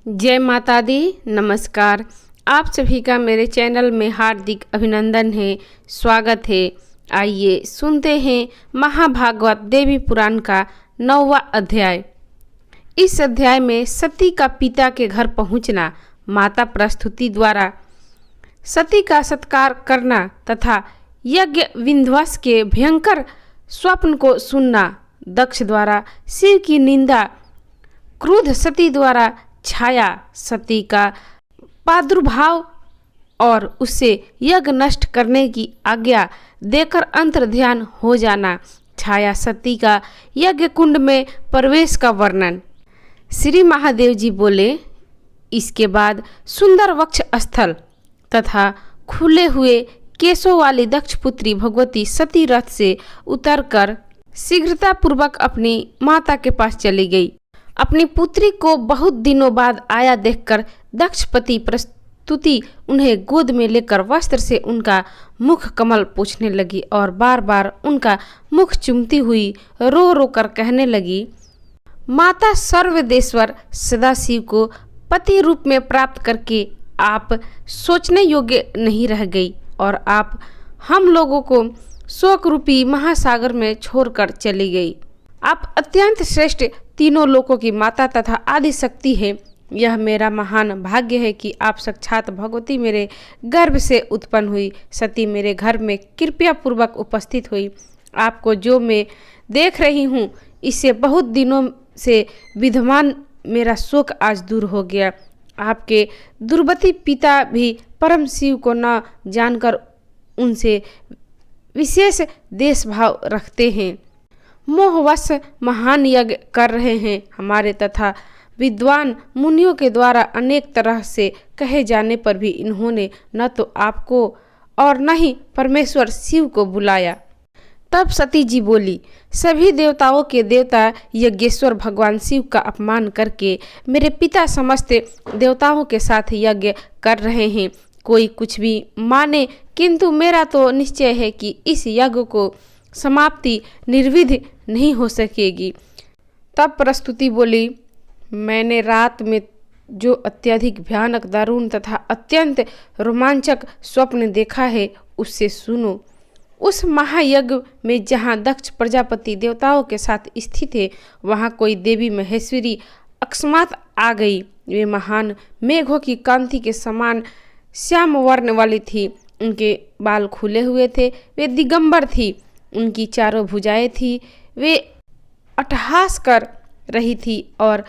जय माता दी। नमस्कार। आप सभी का मेरे चैनल में हार्दिक अभिनंदन है, स्वागत है। आइए सुनते हैं महाभागवत देवी पुराण का 9वां अध्याय। इस अध्याय में सती का पिता के घर पहुंचना, माता प्रस्तुति द्वारा सती का सत्कार करना तथा यज्ञ विध्वंस के भयंकर स्वप्न को सुनना, दक्ष द्वारा शिव की निंदा, क्रोध सती द्वारा छाया, सती का प्रादुर्भाव और उससे यज्ञ नष्ट करने की आज्ञा देकर अंतर ध्यान हो जाना, छाया सती का यज्ञ कुंड में प्रवेश का वर्णन। श्री महादेव जी बोले, इसके बाद सुंदर वक्ष स्थल तथा खुले हुए केशों वाली दक्ष पुत्री भगवती सती रथ से उतरकर शीघ्रता पूर्वक अपनी माता के पास चली गई। अपनी पुत्री को बहुत दिनों बाद आया देखकर दक्षपति प्रस्तुति उन्हें गोद में लेकर वस्त्र से उनका मुख कमल पोंछने लगी और बार बार उनका मुख चूमती हुई रो रो कर कहने लगी, माता सर्वदेश्वर सदाशिव को पति रूप में प्राप्त करके आप सोचने योग्य नहीं रह गई और आप हम लोगों को शोक रूपी महासागर में छोड़कर चली गई। आप अत्यंत श्रेष्ठ तीनों लोकों की माता तथा आदि शक्ति है। यह मेरा महान भाग्य है कि आप साक्षात भगवती मेरे गर्भ से उत्पन्न हुई। सती मेरे घर में कृपया पूर्वक उपस्थित हुई। आपको जो मैं देख रही हूँ, इससे बहुत दिनों से विद्यमान मेरा शोक आज दूर हो गया। आपके दुर्मति पिता भी परम शिव को न जानकर उनसे विशेष देशभाव रखते हैं, मोहवश महान यज्ञ कर रहे हैं। हमारे तथा विद्वान मुनियों के द्वारा अनेक तरह से कहे जाने पर भी इन्होंने न तो आपको और न ही परमेश्वर शिव को बुलाया। तब सती जी बोली, सभी देवताओं के देवता यज्ञेश्वर भगवान शिव का अपमान करके मेरे पिता समस्त देवताओं के साथ यज्ञ कर रहे हैं। कोई कुछ भी माने, किंतु मेरा तो निश्चय है कि इस यज्ञ को समाप्ति निर्विघ्न नहीं हो सकेगी। तब प्रस्तुति बोली, मैंने रात में जो अत्यधिक भयानक, दारुण तथा अत्यंत रोमांचक स्वप्न देखा है, उससे सुनो। उस महायज्ञ में जहाँ दक्ष प्रजापति देवताओं के साथ स्थित है, वहाँ कोई देवी महेश्वरी अकस्मात आ गई। वे महान मेघों की कांति के समान श्याम वर्ण वाली थी। उनके बाल खुले हुए थे। वे दिगंबर थी। उनकी चारों भुजाएं थी। वे अट्टहास कर रही थी और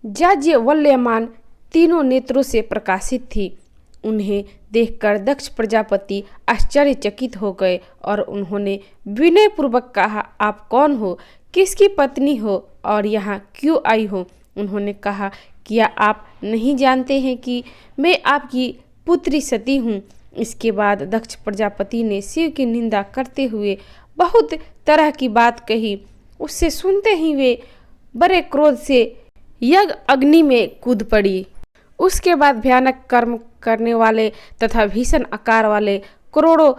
जाज्वल्यमान तीनों नेत्रों से प्रकाशित थी। उन्हें देखकर दक्ष प्रजापति आश्चर्यचकित हो गए और उन्होंने विनय पूर्वक कहा, आप कौन हो, किसकी पत्नी हो और यहाँ क्यों आई हो? उन्होंने कहा, क्या आप नहीं जानते हैं कि मैं आपकी पुत्री सती हूँ? इसके बाद दक्ष प्रजापति ने शिव की निंदा करते हुए बहुत तरह की बात कही। उससे सुनते ही वे बड़े क्रोध से यज्ञ अग्नि में कूद पड़ी। उसके बाद भयानक कर्म करने वाले तथा भीषण आकार वाले करोड़ों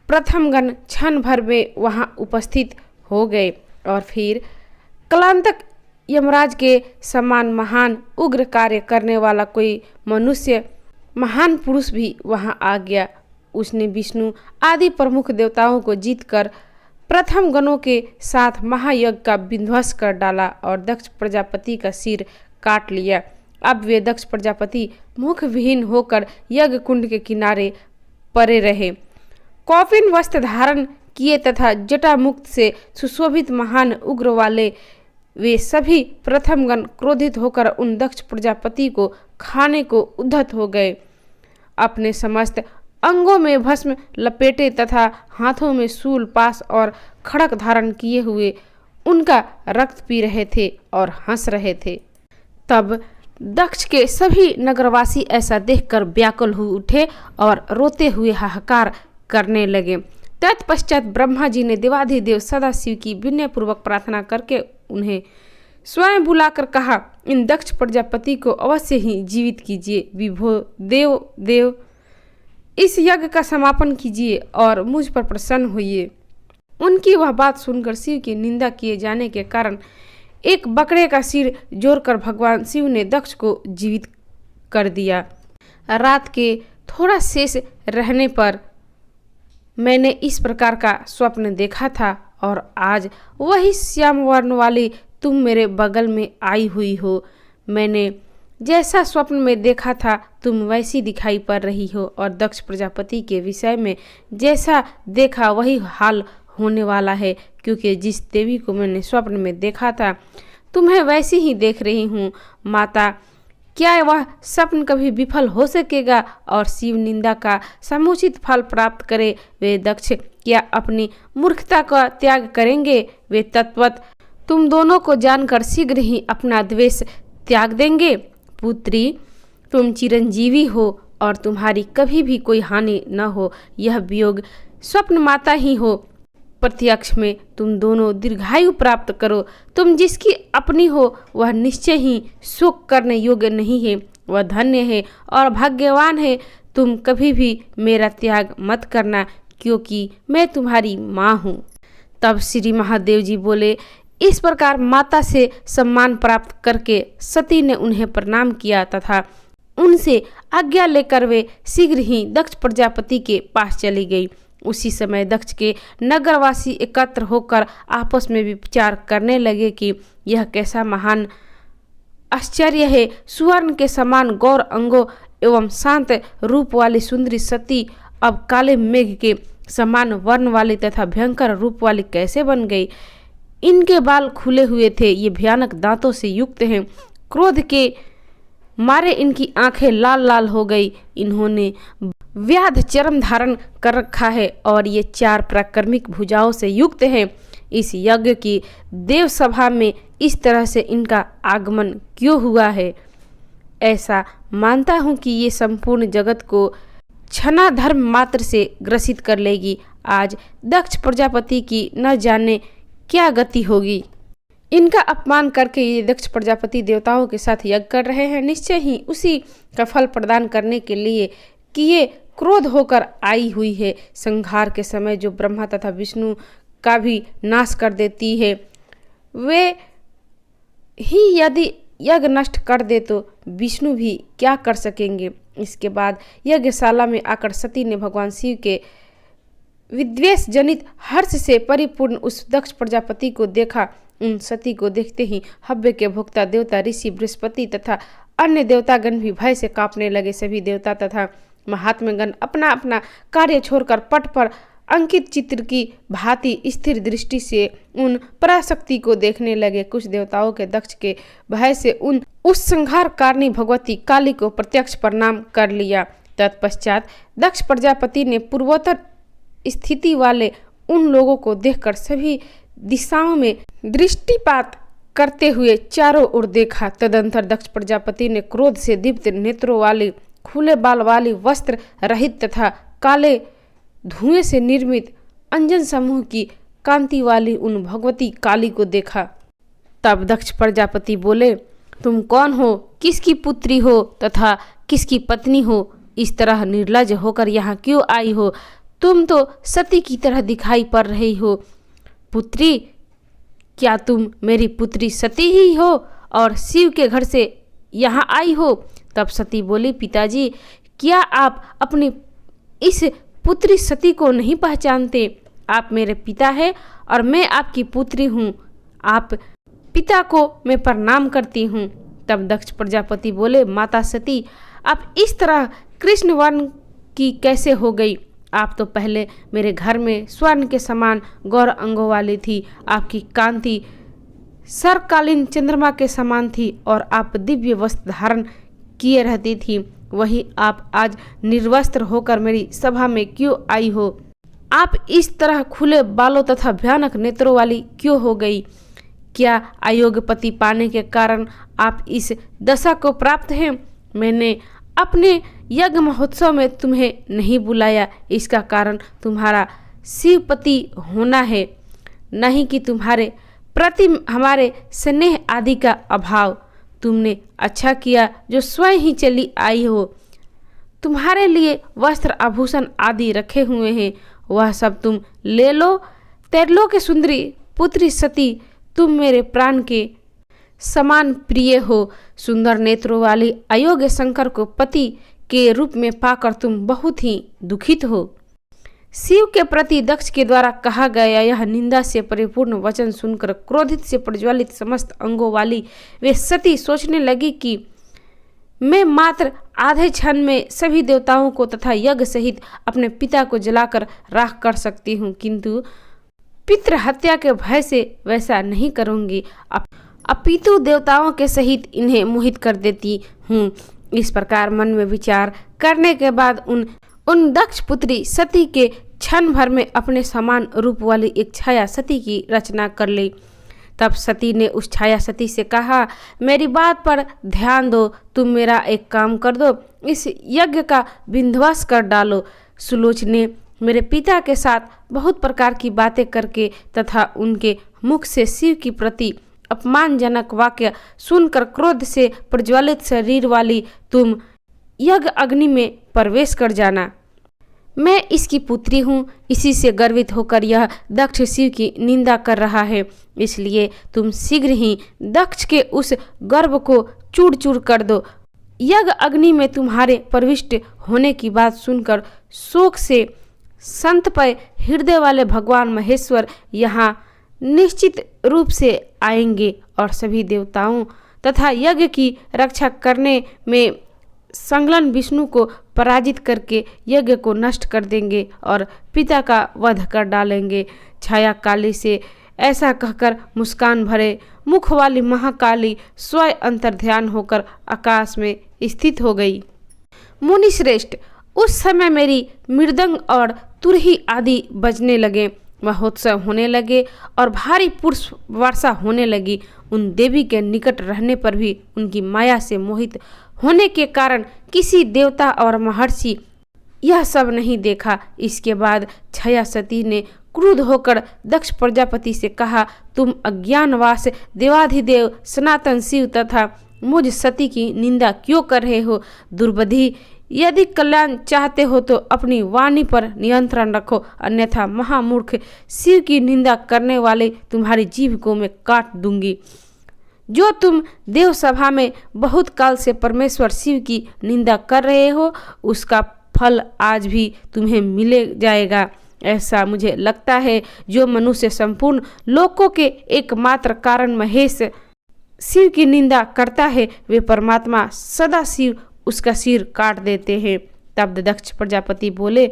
प्रथमगण क्षण भर में वहां उपस्थित हो गए और फिर कलांतक यमराज के समान महान उग्र कार्य करने वाला कोई मनुष्य, महान पुरुष भी वहां आ गया। उसने विष्णु आदि प्रमुख देवताओं को जीतकर प्रथम गणों के साथ महायज्ञ का विध्वंस कर डाला और दक्ष प्रजापति का सिर काट लिया। अब वे दक्ष प्रजापति मुख विहीन होकर यज्ञ कुंड के किनारे पड़े रहे। कौपिन वस्त्र धारण किए तथा जटा मुक्त से सुशोभित महान उग्र वाले वे सभी प्रथमगण क्रोधित होकर उन दक्ष प्रजापति को खाने को उद्धत हो गए। अपने समस्त अंगों में भस्म लपेटे तथा हाथों में शूल, पाश और खड़क धारण किए हुए उनका रक्त पी रहे थे और हंस रहे थे। तब दक्ष के सभी नगरवासी ऐसा देखकर व्याकुल हो उठे और रोते हुए हाहाकार करने लगे। तत्पश्चात ब्रह्मा जी ने देवाधिदेव सदाशिव की विनयपूर्वक प्रार्थना करके उन्हें स्वयं बुलाकर कहा, इन दक्ष प्रजापति को अवश्य ही जीवित कीजिए। विभो देव इस यज्ञ का समापन कीजिए और मुझ पर प्रसन्न होइए। उनकी वह बात सुनकर शिव की निंदा किए जाने के कारण एक बकरे का सिर जोड़कर भगवान शिव ने दक्ष को जीवित कर दिया। रात के थोड़ा शेष रहने पर मैंने इस प्रकार का स्वप्न देखा था और आज वही श्याम वर्ण वाली तुम मेरे बगल में आई हुई हो। मैंने जैसा स्वप्न में देखा था तुम वैसी दिखाई पड़ रही हो और दक्ष प्रजापति के विषय में जैसा देखा वही हाल होने वाला है, क्योंकि जिस देवी को मैंने स्वप्न में देखा था तुम्हें वैसी ही देख रही हूँ। माता, क्या वह स्वप्न कभी विफल हो सकेगा और शिव निंदा का समुचित फल प्राप्त करे? वे दक्ष क्या अपनी मूर्खता का त्याग करेंगे? वे तत्वत तुम दोनों को जानकर शीघ्र ही अपना द्वेष त्याग देंगे। पुत्री, तुम चिरंजीवी हो और तुम्हारी कभी भी कोई हानि न हो। यह वियोग स्वप्न माता ही हो। प्रत्यक्ष में तुम दोनों दीर्घायु प्राप्त करो। तुम जिसकी अपनी हो वह निश्चय ही शोक करने योग्य नहीं है, वह धन्य है और भाग्यवान है। तुम कभी भी मेरा त्याग मत करना, क्योंकि मैं तुम्हारी माँ हूँ। तब श्री महादेव जी बोले। इस प्रकार माता से सम्मान प्राप्त करके सती ने उन्हें प्रणाम किया तथा उनसे आज्ञा लेकर वे शीघ्र ही दक्ष प्रजापति के पास चली गई। उसी समय दक्ष के नगरवासी एकत्र होकर आपस में विचार करने लगे कि यह कैसा महान आश्चर्य है। सुवर्ण के समान गौर अंगों एवं शांत रूप वाली सुंदरी सती अब काले मेघ के समान वर्ण वाली तथा भयंकर रूप वाली कैसे बन गई? इनके बाल खुले हुए थे, ये भयानक दांतों से युक्त हैं। क्रोध के मारे इनकी आंखें लाल लाल हो गई। इन्होंने व्याध चर्म धारण कर रखा है और ये 4 प्राक्रमिक भुजाओं से युक्त हैं। इस यज्ञ की देव सभा में इस तरह से इनका आगमन क्यों हुआ है? ऐसा मानता हूँ कि ये संपूर्ण जगत को क्षणा धर्म मात्र से ग्रसित कर लेगी। आज दक्ष प्रजापति की न जाने क्या गति होगी। इनका अपमान करके ये दक्ष प्रजापति देवताओं के साथ यज्ञ कर रहे हैं। निश्चय ही उसी का फल प्रदान करने के लिए कि ये क्रोध होकर आई हुई है। संहार के समय जो ब्रह्मा तथा विष्णु का भी नाश कर देती है, वे ही यदि यज्ञ नष्ट कर दे तो विष्णु भी क्या कर सकेंगे। इसके बाद यज्ञशाला में आकर सती ने भगवान शिव के विद्वेष जनित हर्ष से परिपूर्ण उस दक्ष प्रजापति को देखा। उन सती को देखते ही हव्य के भोक्ता देवता ऋषि बृहस्पति तथा अन्य देवतागण भी भय से कांपने लगे। सभी देवता तथा महात्मगण अपना अपना कार्य छोड़कर पट पर अंकित चित्र की भांति स्थिर दृष्टि से उन पराशक्ति को देखने लगे। कुछ देवताओं के दक्ष के भय से उस संहारकारिणी भगवती काली को प्रत्यक्ष प्रणाम कर लिया। तत्पश्चात दक्ष प्रजापति ने पूर्वोत्तर स्थिति वाले उन लोगों को देखकर सभी दिशाओं में दृष्टिपात करते हुए चारों ओर देखा। तदंतर दक्ष प्रजापति ने क्रोध से दीप्त नेत्रों वाली, खुले बाल वाली, वस्त्र रहित तथा काले धुएं से निर्मित अंजन समूह की कांति वाली उन भगवती काली को देखा। तब दक्ष प्रजापति बोले, तुम कौन हो, किसकी पुत्री हो तथा किसकी पत्नी हो? इस तरह निर्लज होकर यहाँ क्यों आई हो? तुम तो सती की तरह दिखाई पड़ रही हो। पुत्री, क्या तुम मेरी पुत्री सती ही हो और शिव के घर से यहाँ आई हो? तब सती बोली, पिताजी, क्या आप अपनी इस पुत्री सती को नहीं पहचानते? आप मेरे पिता हैं और मैं आपकी पुत्री हूँ। आप पिता को मैं प्रणाम करती हूँ। तब दक्ष प्रजापति बोले, माता सती, आप इस तरह कृष्ण वर्ण की कैसे हो गई? आप तो पहले मेरे घर में स्वर्ण के समान गौर अंगों वाली थी। आपकी कांति सरकालीन चंद्रमा के समान थी और आप दिव्य वस्त्र धारण किए रहती थी। वही आप आज निर्वस्त्र होकर मेरी सभा में क्यों आई हो? आप इस तरह खुले बालों तथा भयानक नेत्रों वाली क्यों हो गई? क्या अयोग्य पति पाने के कारण आप इस दशा को प्राप्त हैं? मैंने अपने यज्ञ महोत्सव में तुम्हें नहीं बुलाया, इसका कारण तुम्हारा शिवपति होना है, नहीं कि तुम्हारे प्रति हमारे स्नेह आदि का अभाव। तुमने अच्छा किया जो स्वयं ही चली आई हो। तुम्हारे लिए वस्त्र आभूषण आदि रखे हुए हैं, वह सब तुम ले लो। तैरलो के सुंदरी पुत्री सती, तुम मेरे प्राण के समान प्रिय हो। सुंदर नेत्रों वाली अयोग्य शंकर को पति के रूप में पाकर तुम बहुत ही दुखित हो। शिव के प्रति दक्ष के द्वारा कहा गया यह निंदा से परिपूर्ण वचन सुनकर क्रोधित से प्रज्वलित समस्त अंगों वाली वे सती सोचने लगी कि मैं मात्र आधे क्षण में सभी देवताओं को तथा यज्ञ सहित अपने पिता को जलाकर राख कर सकती हूँ, किंतु पितृ हत्या के भय से वैसा नहीं करूँगी। अपितु देवताओं के सहित इन्हें मोहित कर देती हूँ। इस प्रकार मन में विचार करने के बाद उन दक्ष पुत्री सती के क्षण भर में अपने समान रूप वाली एक छाया सती की रचना कर ली। तब सती ने उस छाया सती से कहा, मेरी बात पर ध्यान दो, तुम मेरा एक काम कर दो, इस यज्ञ का विध्वंस कर डालो। सुलोचने मेरे पिता के साथ बहुत प्रकार की बातें करके तथा उनके मुख से शिव की प्रति अपमानजनक वाक्य सुनकर क्रोध से प्रज्वलित शरीर वाली तुम यज्ञ अग्नि में प्रवेश कर जाना। मैं इसकी पुत्री हूँ, इसी से गर्वित होकर यह दक्ष शिव की निंदा कर रहा है, इसलिए तुम शीघ्र ही दक्ष के उस गर्व को चूर चूर कर दो। यज्ञ अग्नि में तुम्हारे प्रविष्ट होने की बात सुनकर शोक से संतप्य हृदय वाले भगवान महेश्वर यहाँ निश्चित रूप से आएंगे और सभी देवताओं तथा यज्ञ की रक्षा करने में संलग्न विष्णु को पराजित करके यज्ञ को नष्ट कर देंगे और पिता का वध कर डालेंगे। छाया काली से ऐसा कहकर मुस्कान भरे मुख वाली महाकाली स्वयं अंतर्ध्यान होकर आकाश में स्थित हो गई। मुनि श्रेष्ठ, उस समय मेरी मृदंग और तुरही आदि बजने लगे, महोत्सव होने लगे और भारी पुष्प वर्षा होने लगी। उन देवी के निकट रहने पर भी उनकी माया से मोहित होने के कारण किसी देवता और महर्षि यह सब नहीं देखा। इसके बाद छाया सती ने क्रुद्ध होकर दक्ष प्रजापति से कहा, तुम अज्ञानवास देवाधिदेव सनातन शिव तथा मुझ सती की निंदा क्यों कर रहे हो? दुर्बुद्धि, यदि कल्याण चाहते हो तो अपनी वाणी पर नियंत्रण रखो, अन्यथा महामूर्ख शिव की निंदा करने वाले तुम्हारी जीभ को मैं काट दूंगी। जो तुम देव सभा में बहुत काल से परमेश्वर शिव की निंदा कर रहे हो, उसका फल आज भी तुम्हें मिले जाएगा। ऐसा मुझे लगता है जो मनुष्य संपूर्ण लोकों के एकमात्र कारण महेश शिव की निंदा करता है, वे परमात्मा सदा शिव उसका सिर काट देते हैं। तब दक्ष प्रजापति बोले,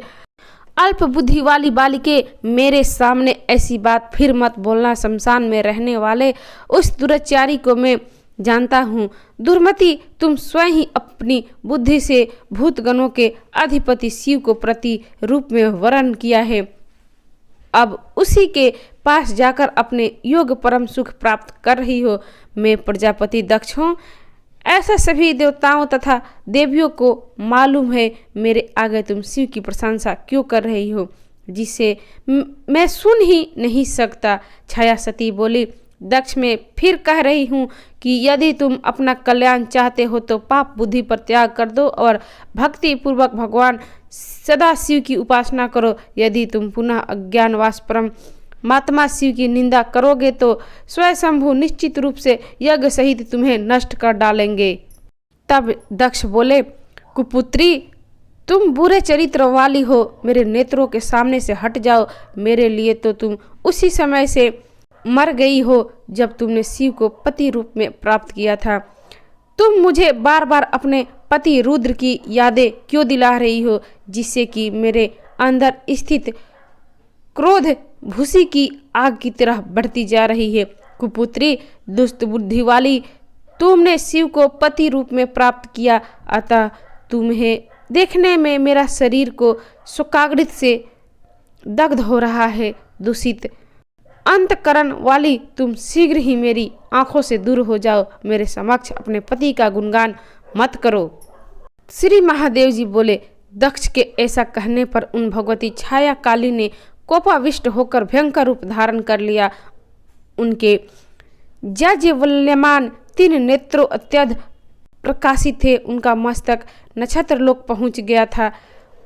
अल्प बुद्धि वाली बालिके, मेरे सामने ऐसी बात फिर मत बोलना। शमशान में रहने वाले उस दुराचारी को मैं जानता हूँ। दुर्मति, तुम स्वयं ही अपनी बुद्धि से भूतगणों के अधिपति शिव को प्रति रूप में वर्ण किया है। अब उसी के पास जाकर अपने योग परम सुख प्राप्त कर रही हो। मैं प्रजापति दक्ष हूँ, ऐसा सभी देवताओं तथा देवियों को मालूम है। मेरे आगे तुम शिव की प्रशंसा क्यों कर रही हो, जिसे मैं सुन ही नहीं सकता। छाया सती बोली, दक्ष, मैं फिर कह रही हूँ कि यदि तुम अपना कल्याण चाहते हो तो पाप बुद्धि पर त्याग कर दो और भक्ति पूर्वक भगवान सदा शिव की उपासना करो। यदि तुम पुनः अज्ञानवास परम महात्मा शिव की निंदा करोगे तो स्वयंभू निश्चित रूप से यज्ञ सहित तुम्हें नष्ट कर डालेंगे। तब दक्ष बोले, कुपुत्री, तुम बुरे चरित्र वाली हो, मेरे नेत्रों के सामने से हट जाओ। मेरे लिए तो तुम उसी समय से मर गई हो जब तुमने शिव को पति रूप में प्राप्त किया था। तुम मुझे बार बार अपने पति रुद्र की यादें क्यों दिला रही हो, जिससे कि मेरे अंदर स्थित क्रोध भूसी की आग की तरह बढ़ती जा रही है। कुपुत्री, दुष्ट बुद्धि वाली, तुमने शिव को पति रूप में प्राप्त किया, अतः तुम्हें देखने में मेरा शरीर को शोकाग्नि से दग्ध हो रहा है। दूषित अंतकरण वाली, तुम शीघ्र ही मेरी आंखों से दूर हो जाओ। मेरे समक्ष अपने पति का गुणगान मत करो। श्री महादेव जी बोले, दक्ष के ऐसा कहने पर उन भगवती छाया काली ने कोपाविष्ट होकर भयंकर रूप धारण कर लिया। उनके जाज्वल्यमान 3 नेत्रों अत्यंत प्रकाशित थे। उनका मस्तक नक्षत्र लोक पहुंच गया था।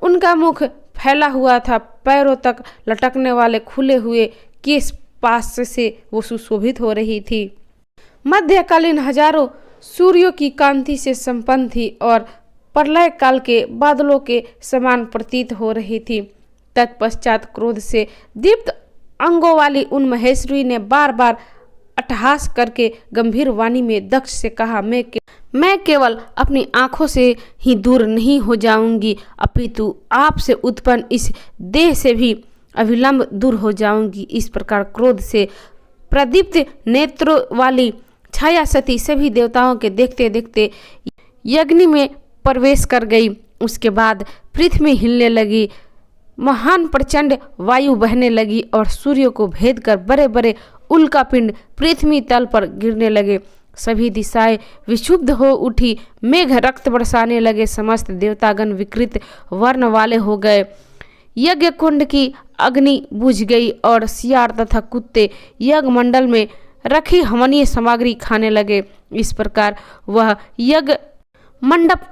उनका मुख फैला हुआ था। पैरों तक लटकने वाले खुले हुए केश पास से वो सुशोभित हो रही थी। मध्यकालीन हजारों सूर्यों की कांति से संपन्न थी और प्रलय काल के बादलों के समान प्रतीत हो रही थी। तत्पश्चात क्रोध से दीप्त अंगों वाली उन महेश्वरी ने बार बार अट्टहास करके गंभीर वाणी में दक्ष से कहा, मैं केवल अपनी आंखों से ही दूर नहीं हो जाऊंगी, अपितु आपसे उत्पन्न इस देह से भी अविलंब दूर हो जाऊंगी। इस प्रकार क्रोध से प्रदीप्त नेत्रों वाली छाया सती सभी देवताओं के देखते देखते यज्ञ में प्रवेश कर गई। उसके बाद पृथ्वी हिलने लगी, महान प्रचंड वायु बहने लगी और सूर्य को भेद कर बड़े बड़े उल्कापिंड पृथ्वी तल पर गिरने लगे। सभी दिशाएं विक्षुब्ध हो उठी, मेघ रक्त बरसाने लगे, समस्त देवतागण विकृत वर्ण वाले हो गए। यज्ञ कुंड की अग्नि बुझ गई और सियार तथा कुत्ते यज्ञ मंडल में रखी हवनीय सामग्री खाने लगे। इस प्रकार वह यज्ञ मंडप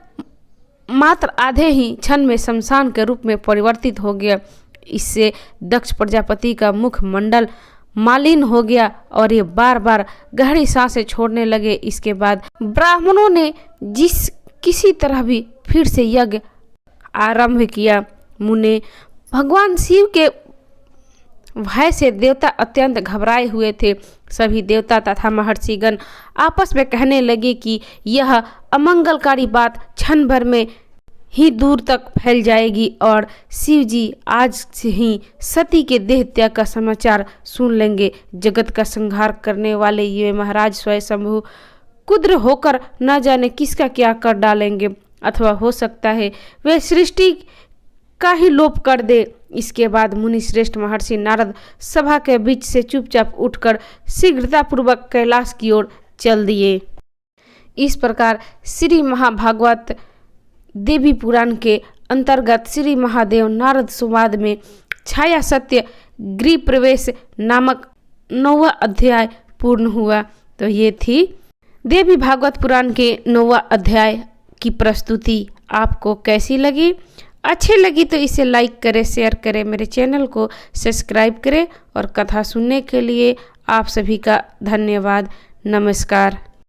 मात्र आधे ही क्षण में शमशान के रूप में परिवर्तित हो गया। इससे दक्ष प्रजापति का मुख मंडल मालिन हो गया और ये बार बार गहरी सांसें छोड़ने लगे। इसके बाद ब्राह्मणों ने किसी तरह भी फिर से यज्ञ आरंभ किया। मुने भगवान शिव के भय से देवता अत्यंत घबराए हुए थे। सभी देवता तथा महर्षिगण आपस में कहने लगे कि यह अमंगलकारी बात क्षण भर में ही दूर तक फैल जाएगी और शिव जी आज से ही सती के देह त्याग का समाचार सुन लेंगे। जगत का संहार करने वाले ये महाराज स्वयंभू कुद्र होकर न जाने किसका क्या कर डालेंगे, अथवा हो सकता है वे सृष्टि का ही लोप कर दे। इसके बाद मुनि श्रेष्ठ महर्षि नारद सभा के बीच से चुपचाप उठकर शीघ्रतापूर्वक कैलाश की ओर चल दिए। इस प्रकार श्री महाभागवत देवी पुराण के अंतर्गत श्री महादेव नारद संवाद में छाया सत्य गृह प्रवेश नामक 9वां अध्याय पूर्ण हुआ। तो ये थी देवी भागवत पुराण के 9वां अध्याय की प्रस्तुति। आपको कैसी लगी? अच्छी लगी तो इसे लाइक करें, शेयर करें, मेरे चैनल को सब्सक्राइब करें और कथा सुनने के लिए आप सभी का धन्यवाद। नमस्कार।